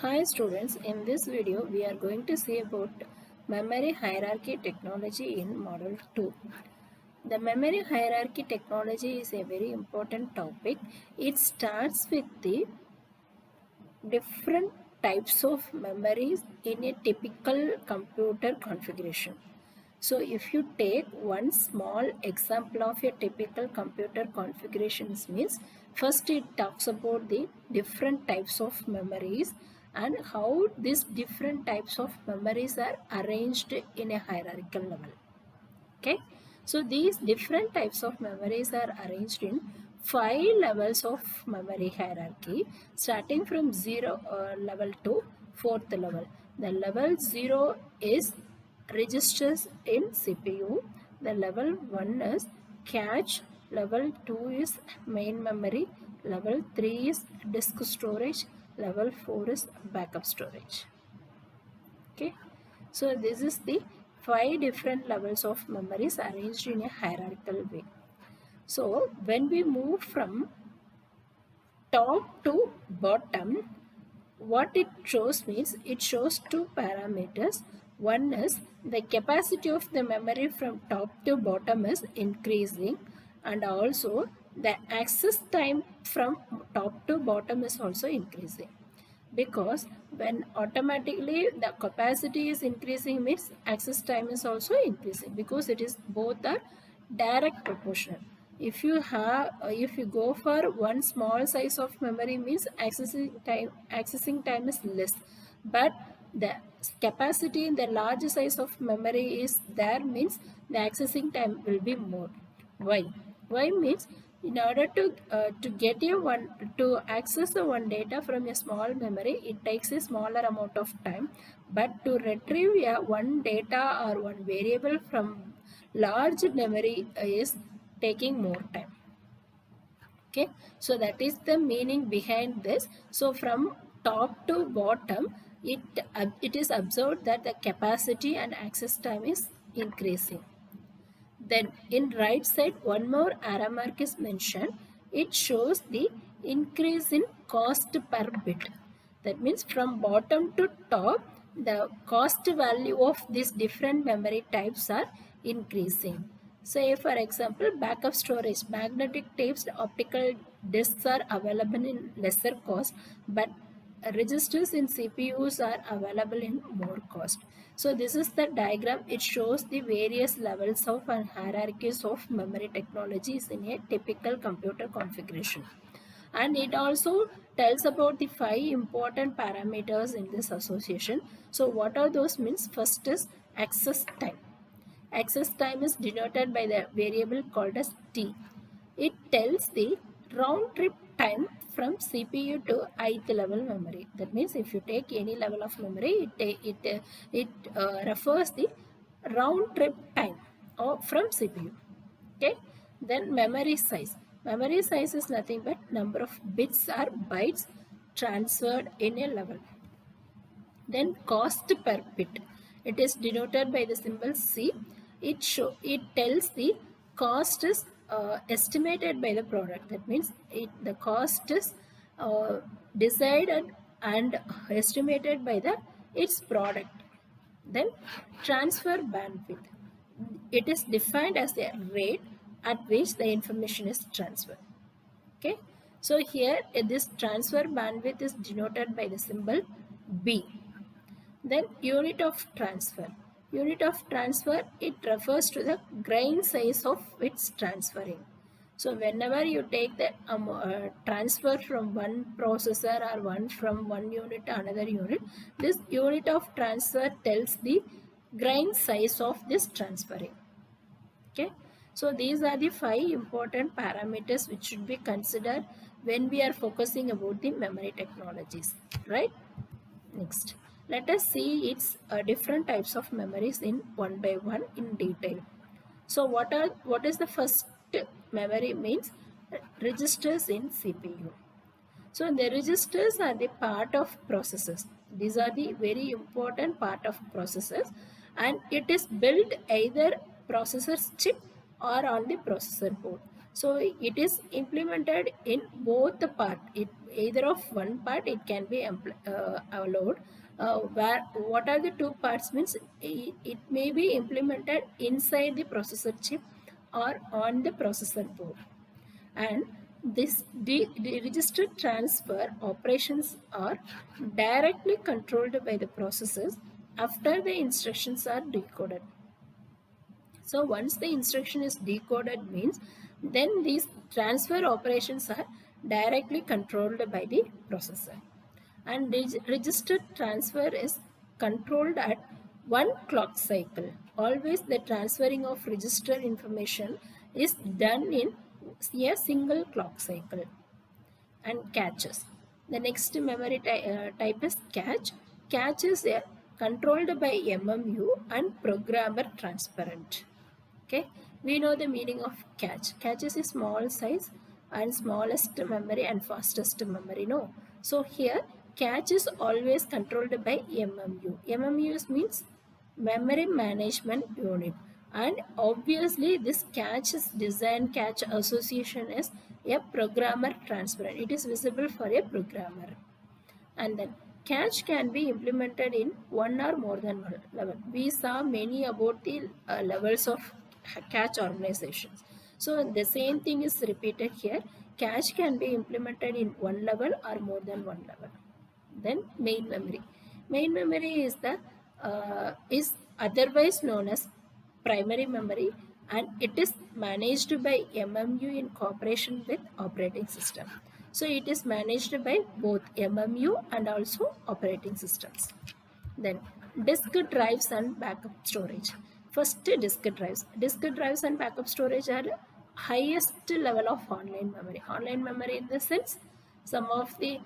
Hi students, in this video we are going to see about memory hierarchy technology in model 2. The memory hierarchy technology is a very important topic. It starts with the different types of memories in a typical computer configuration. So if you take one small example of a typical computer configurations means, first it talks about the different types of memories and how these different types of memories are arranged in a hierarchical level. Okay, so these different types of memories are arranged in 5 levels of memory hierarchy, starting from 0 level to 4th level. The level 0 is registers in CPU. The level 1 is cache. Level 2 is main memory. Level 3 is disk storage. Level 4 is backup storage. Okay, so this is the 5 different levels of memories arranged in a hierarchical way. So when we move from top to bottom, what it shows means it shows two parameters. One is the capacity of the memory from top to bottom is increasing, and also the access time from top to bottom is also increasing, because when automatically the capacity is increasing means access time is also increasing, because it is both are direct proportional. If you go for one small size of memory means accessing time is less, but the capacity in the large size of memory is there means the accessing time will be more. Why means, in order to get a one to access the one data from a small memory, it takes a smaller amount of time, but to retrieve a one data or one variable from large memory is taking more time. Okay, so that is the meaning behind this. So from top to bottom, it is observed that the capacity and access time is increasing. Then in right side, one more arrow mark is mentioned. It shows the increase in cost per bit. That means from bottom to top, the cost value of these different memory types are increasing. Say for example, backup storage, magnetic tapes, optical disks are available in lesser cost, but registers in CPUs are available in more cost. So this is the diagram. It shows the various levels of and hierarchies of memory technologies in a typical computer configuration. And it also tells about the 5 important parameters in this association. So what are those means? First is access time. Access time is denoted by the variable called as T. It tells the round trip time from CPU to ith level memory. That means if you take any level of memory, it refers the round trip time from CPU. Okay. Then memory size. Memory size is nothing but number of bits or bytes transferred in a level. Then cost per bit. It is denoted by the symbol C. It tells the cost is estimated by the product. That means the cost is decided and estimated by the its product. Then transfer bandwidth. It is defined as the rate at which the information is transferred. Okay. So here this transfer bandwidth is denoted by the symbol B. Then unit of transfer. Unit of transfer, it refers to the grain size of its transferring. So whenever you take the transfer from one processor or one from one unit to another unit, this unit of transfer tells the grain size of this transferring. Okay, so these are the 5 important parameters which should be considered when we are focusing about the memory technologies, right? Next, let us see its different types of memories in one by one in detail. So what is the first memory means? Registers in CPU. So the registers are the part of processors. These are the very important part of processors, and it is built either processor's chip or on the processor board. So it is implemented in both the part. Either of one part it can be allowed. Where what are the two parts means it may be implemented inside the processor chip or on the processor board. And this the register transfer operations are directly controlled by the processors after the instructions are decoded. So once the instruction is decoded means then these transfer operations are directly controlled by the processor. And register transfer is controlled at one clock cycle. Always the transferring of register information is done in a single clock cycle. And caches. The next memory type is cache. Cache is controlled by MMU and programmer transparent. Okay, we know the meaning of cache. Cache is a small size and smallest memory and fastest memory. No, so here cache is always controlled by MMU. MMU means memory management unit, and obviously this cache is design cache association is a programmer transparent. It is visible for a programmer. And then cache can be implemented in one or more than one level. We saw many about the levels of cache organizations. So the same thing is repeated here. Cache can be implemented in one level or more than one level. Then main memory. Main memory is otherwise known as primary memory, and it is managed by MMU in cooperation with operating system. So it is managed by both MMU and also operating systems. Then disk drives and backup storage. First, disk drives. Disk drives and backup storage are highest level of online memory. Online memory in the sense some of the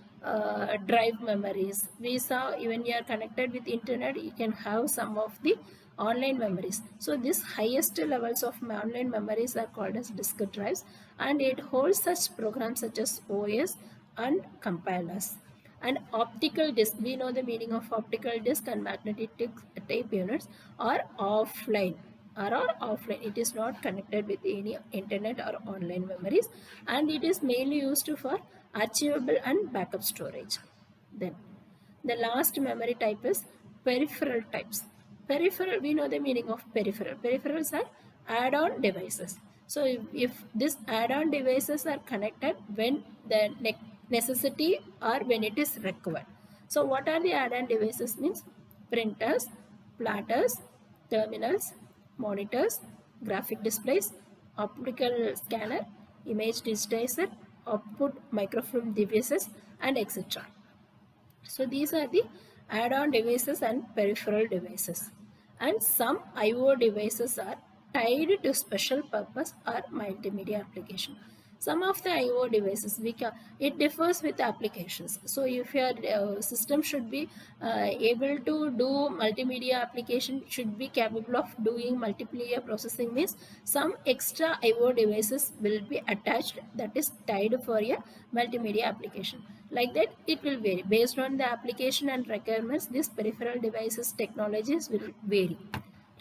drive memories. We saw when you are connected with internet, you can have some of the online memories. So these highest levels of online memories are called as disk drives, and it holds such programs such as OS and compilers. And optical disk, we know the meaning of optical disk and magnetic tape units are offline. It is not connected with any internet or online memories, and it is mainly used for archivable and backup storage. Then the last memory type is peripheral types. Peripheral, we know the meaning of peripheral. Peripherals are add-on devices. So if these add-on devices are connected when the necessity or when it is required. So what are the add-on devices means? Printers, platters, terminals, monitors, graphic displays, optical scanner, image digitizer, output microfilm devices, and etc. So these are the add-on devices and peripheral devices. And some I/O devices are tied to special purpose or multimedia application. Some of the I/O devices, it differs with applications. So if your system should be able to do multimedia application, should be capable of doing multiplayer processing means some extra I/O devices will be attached that is tied for a multimedia application. Like that, it will vary. Based on the application and requirements, these peripheral devices technologies will vary.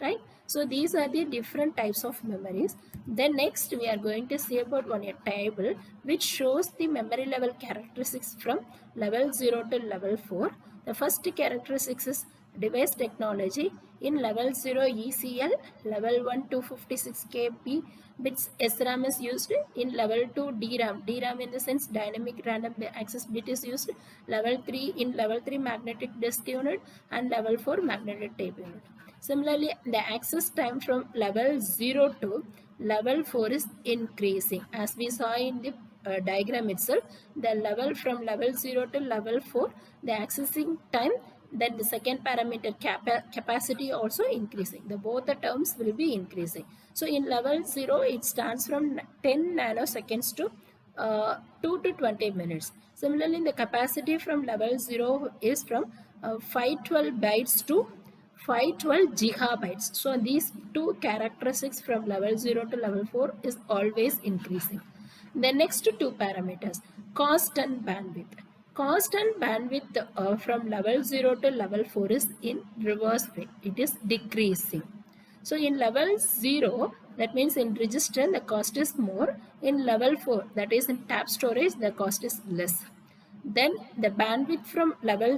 Right? So these are the different types of memories. Then next we are going to see about a table which shows the memory level characteristics from level 0 to level 4. The first characteristics is device technology. In level 0 ECL, level 1 256 KB bits SRAM is used. In level 2 DRAM, DRAM in the sense dynamic random access bit is used. Level 3, in level 3 magnetic disk unit, and level 4 magnetic tape unit. Similarly, the access time from level 0 to level 4 is increasing. As we saw in the diagram itself, the level from level 0 to level 4, the accessing time, then the second parameter capacity also increasing. Both the terms will be increasing. So in level 0, it starts from 10 nanoseconds to 2 to 20 minutes. Similarly, the capacity from level 0 is from 512 bytes to 512 gigabytes. So these two characteristics from level 0 to level 4 is always increasing. The next two parameters, cost and bandwidth. Cost and bandwidth from level 0 to level 4 is in reverse way. It is decreasing. So in level 0, that means in register the cost is more, in level 4 that is in tab storage the cost is less. Then the bandwidth from level